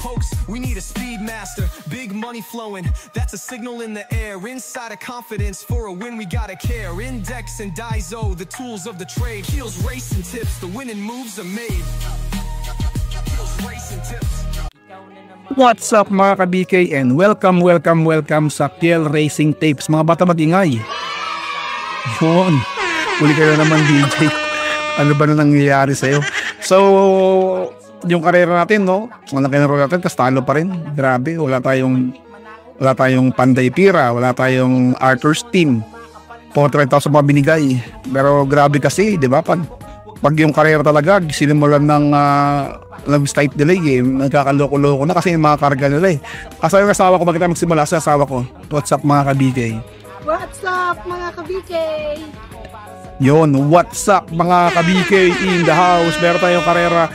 hoax, we need a speed master. Big money flowing, that's a signal in the air. Inside of confidence, for a win we gotta care. Index and Daiso, the tools of the trade. Heels, racing tips, the winning moves are made. Heels, racing tips. What's up mga ka-BK and welcome sa Kiel Racing Tapes. Mga bata mag-ingay. Yun, uli ka na naman DJ. Ano ba na nangyayari sa'yo? So, yung karera natin, no? Walang kinaro natin, tas talo pa rin. Grabe, wala tayong Panday Pira, wala tayong Arthur's Team. 4,000 mga binigay. Pero grabe kasi, di ba? Pag yung karera talaga, sinimulan ng slight delay game, nagkakaloko-loko na kasi yung mga karga nila eh. Asa yung asawa ko, bakit tayo magsimula sa asawa ko? What's up mga ka-BK? What's up mga ka-BK? Yun, what's up mga ka-BK in the house? Meron tayong karera,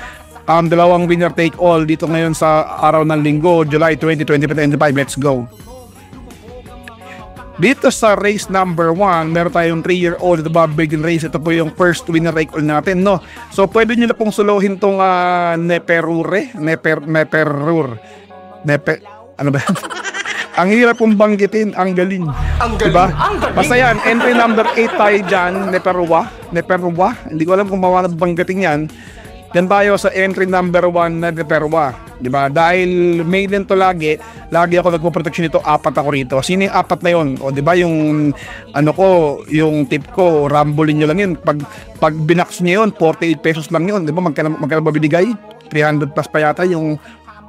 dalawang winner take all dito ngayon sa araw ng linggo, July 20, 2025. Let's go! Dito sa race number 1, meron tayong 3-year-old Bob Baden race. Ito po yung first winner take all natin, no? So pwede nyo na pong suluhin tong ano ba? Ang hirap pong banggitin, ang galing. Diba? Basta yan, entry number 8 tayo dyan, Neperwa. Hindi ko alam kung mawanag banggitin yan. Yan tayo sa entry number 1 na Neperwa. Diba? Dahil maiden to lagi ako nagpo-protection nito, 4 ako rito. Sino yung 4 na yun? O diba yung yung tip ko, rambulin nyo lang yun. Pag binax nyo yun, 48 pesos lang yun. Diba? Magkano ba binigay? 300 plus pa yata yung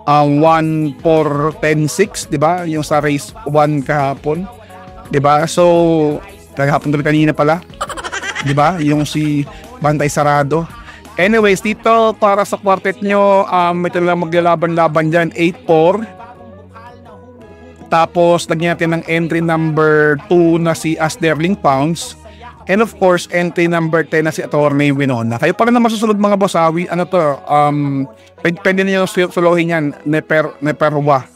1 for 10-6, diba? Yung sa race 1 kahapon. Diba? So, kahapon tuloy kanina pala. Diba? Yung si Bantay Sarado. Anyways, dito para sa quartet nyo, ito lang maglalaban-laban dyan, 8-4. Tapos, lagyan natin ng entry number 2 na si Asderling Pounds. And of course, entry number 10 na si Attorney Winona. Kayo pa rin na masusunod mga bosawi. Ano to? Pwede niyo suluhin yan. Neperwa.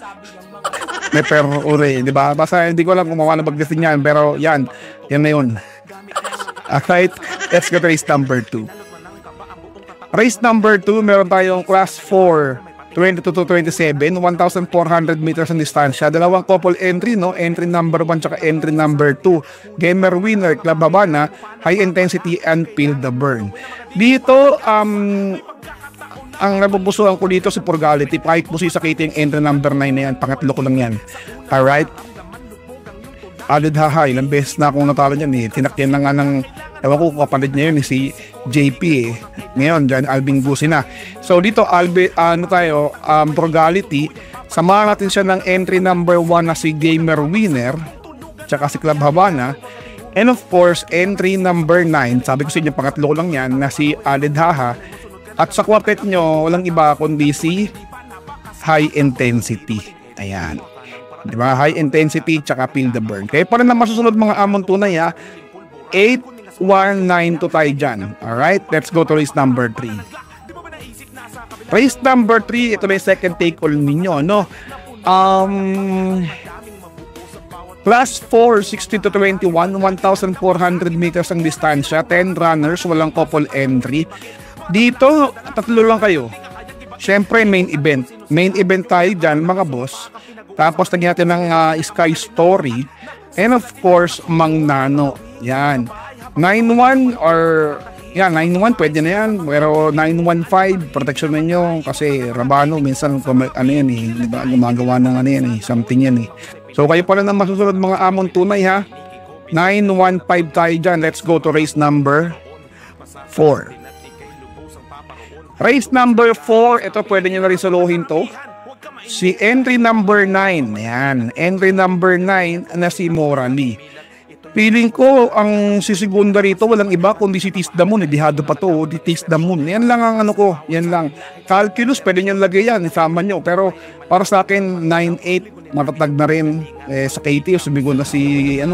Neperure, di ba? Basta hindi ko alam kung mawa na bagdasin yan. Pero yan na yun. Alright, let's go to race number 2. Race number 2, meron tayong class 4, 22 to 27, 1,400 meters ang distansya. Dalawang couple entry, no? Entry number 1 tsaka entry number 2. Gamer winner, Club Habana, high intensity and feel the burn. Dito, ang napupusuhan ko dito si Purgality. Kahit mo sakitin yung entry number 9 na yan, pangatlo ko lang yan. Alright? Alid haha, ilang beses na akong natalo niyan eh. Tinakyan na nga ng, ewan ko kapalit niya yun si JP eh. Ngayon, dyan Alvin Gusi na. So dito, Purgality, samahan natin siya ng entry number 1 na si Gamer Winner, tsaka si Club Habana. And of course, entry number 9, sabi ko sa inyo, pangatlo lang yan, na si Alid haha. At sa quartet nyo, walang iba kundi si High Intensity. Ayan. Diba? High intensity tsaka feel the burn. Kaya pa rin na masusunod mga amon tunay ha. 8-1-9 to tayo dyan. Alright, let's go to race number 3. Race number 3, ito na yung second take all ninyo, no? Class 4, 60 to 21, 1,400 meters ang distansya, 10 runners, walang couple entry. Dito, tatlo lang kayo. Syempre, main event. Main event tayo dyan, mga boss. Tapos lagyan natin ng Sky Story. And of course, Mang Nano. Yan. 9-1 or... Yan, 9-1 pwede na yan. Pero 9-1-5, protection ninyo. Kasi Rabano, minsan, ano yan eh. Diba, gumagawa ng ano yan eh. Something yan eh. So, kayo pa rin ang masusunod mga amon tunay ha. 9-1-5 tayo dyan. Let's go to race number 4. Race number 4, ito pwede nyo na rin suluhin to. Si entry number 9, ayan, entry number 9 na si Morally. Feeling ko, ang sisigunda rito, walang iba kundi si Tis Damon, dihado pa to, di Tis Damon. Yan lang ang ano ko, yan lang. Calculus, pwede nyo lagay yan, isama nyo. Pero para sa akin, 9-8, matatag na rin. Sa KT, sumigo na si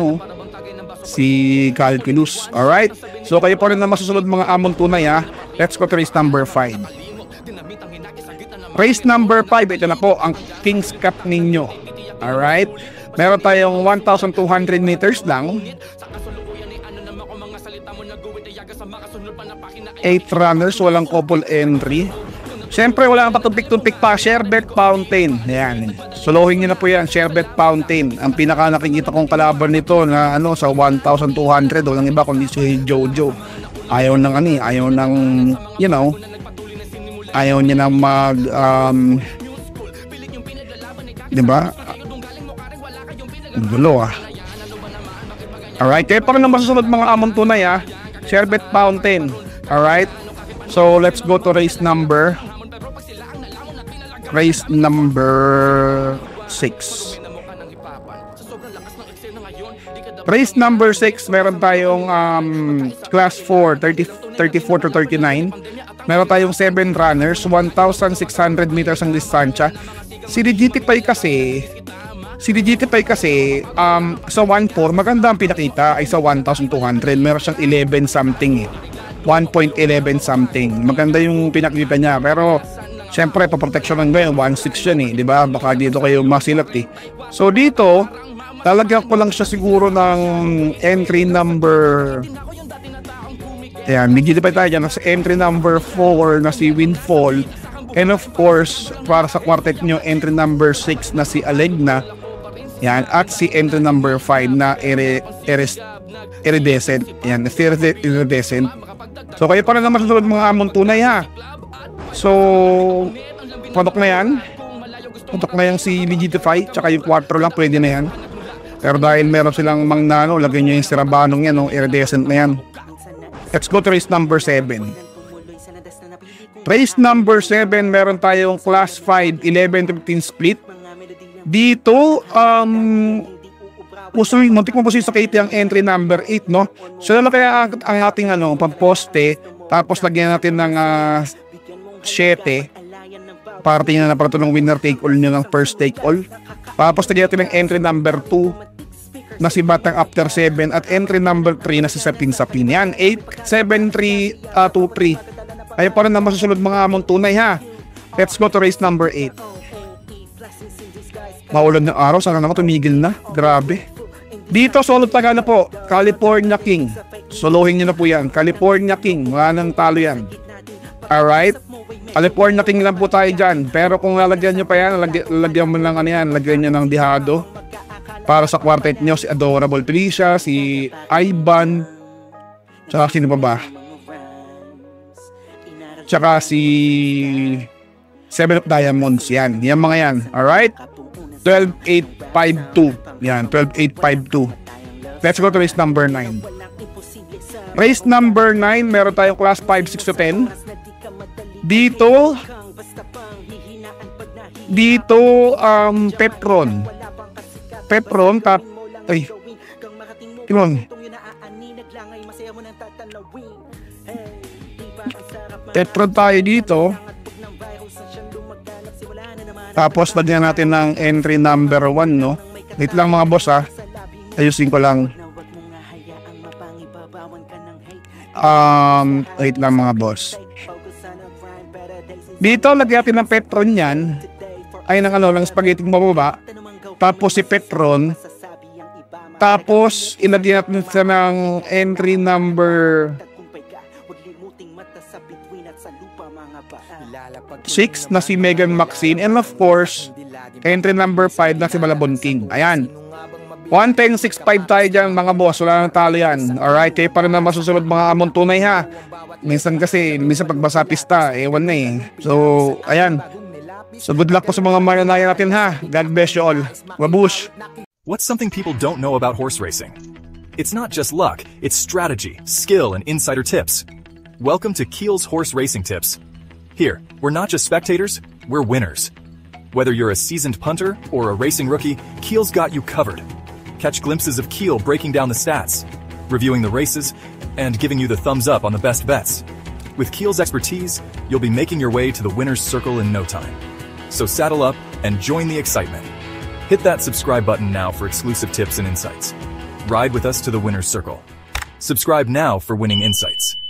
Calculus. Alright? So kayo pa rin na masusunod mga amon tunay ha. Let's go to race number 5. Race number 5, ito na po ang King's Cup ninyo. Alright? Meron tayong 1,200 meters lang. 8 runners, walang couple entry. Siyempre, wala kang patumpik-tumpik pa, Sherbet Fountain. Ayan. Solohin nyo na po yan, Sherbet Fountain. Ang pinaka nakikita kong kalaban nito na sa 1,200, walang iba kundi si Jojo. Ayaw ng ayaw niya nang mag, diba? Gulo Alright, kaya pa rin ang masusunod mga amon tunay Sherbet Fountain. Alright, so let's go to race number 6. Race number 6, meron tayong class 4, 34 to 39. Meron tayong 7 runners, 1,600 meters ang distansya. Si DGT5 kasi sa 1.4 maganda ang pinakita ay sa 1,200. Meron siyang 11 something 1.11 something. Maganda yung pinakita niya, pero siyempre paproteksyonan ngayon 1.6 yan di ba? Baka dito kayo masilat So dito lalagyan ko lang siya siguro ng entry number, ayan, DGT5 tayo dyan sa entry number 4 na si Windfall, and of course para sa quartet nyo entry number 6 na si Alegna. Yan, at si entry number 5 na Iridescent. Yan, Iridescent. So kayo pa rin naman susunod mga amon tunay So patok na yan. Patok na yan si Legidify, tsaka yung 4 lang, pwede na yan. Pero dahil meron silang mangnano, lagyan nyo yung Sirabanong yan, Iridescent na yan. Let's go to race number 7. Race number 7, meron tayong class 5, 11-15 split. Dito, muntik mo po sa KT ang entry number 8, no? So, kaya ang ating pamposte, tapos lagyan natin ng 7, para tingnan na para ito ng winner take all nyo ng first take all. Tapos lagyan natin ng entry number 2, na si Batang After 7, at entry number 3 na si Sapin-Sapin. Yan, 8, 7, 3, 2, 3. Ayaw pa rin na masusunod mga among tunay Let's go to race number 8. Maulan ng araw, sana naman tumigil na. Grabe. Dito, solid taga na po. California King. Solohin nyo na po yan. California King. Wala nang talo yan. Alright? California King lang po tayo dyan. Pero kung lalagyan nyo pa yan, lalagyan mo lang lagyan nyo ng dihado. Para sa quartet nyo, si Adorable Felicia, si Ivan, tsaka sino pa ba? Tsaka si 7 of Diamonds. Yan. Yan mga yan. Alright? 12,852. Yan, 12,852. Let's go to race number 9. Race number 9, meron tayong class 5, 6 to 10. Dito, Petron. Petron tayo dito. Tapos lagyan natin ng entry number 1, no? Wait lang mga boss ayusin ko lang. Wait lang mga boss. Dito lagyan natin ng Petron yan. Ay ng spaghetti mababa. Tapos si Petron. Tapos ilagyan natin siya ng entry number 6 na si Megan Maxine, and of course entry number 5 na si Malabon King. Ayan, 110.65 tayo dyan mga boss, wala nang talo yan. Alright, kayo pa rin na masusunod mga amon tunay minsan pagbasa pista ewan na So ayan, so good luck po sa mga mananayan natin God bless you all. Wabush. What's something people don't know about horse racing? It's not just luck, it's strategy, skill, and insider tips. Welcome to Keel's Horse Racing Tips. Here, we're not just spectators, we're winners. Whether you're a seasoned punter or a racing rookie, Keel's got you covered. Catch glimpses of Keel breaking down the stats, reviewing the races, and giving you the thumbs up on the best bets. With Keel's expertise, you'll be making your way to the winner's circle in no time. So saddle up and join the excitement. Hit that subscribe button now for exclusive tips and insights. Ride with us to the winner's circle. Subscribe now for winning insights.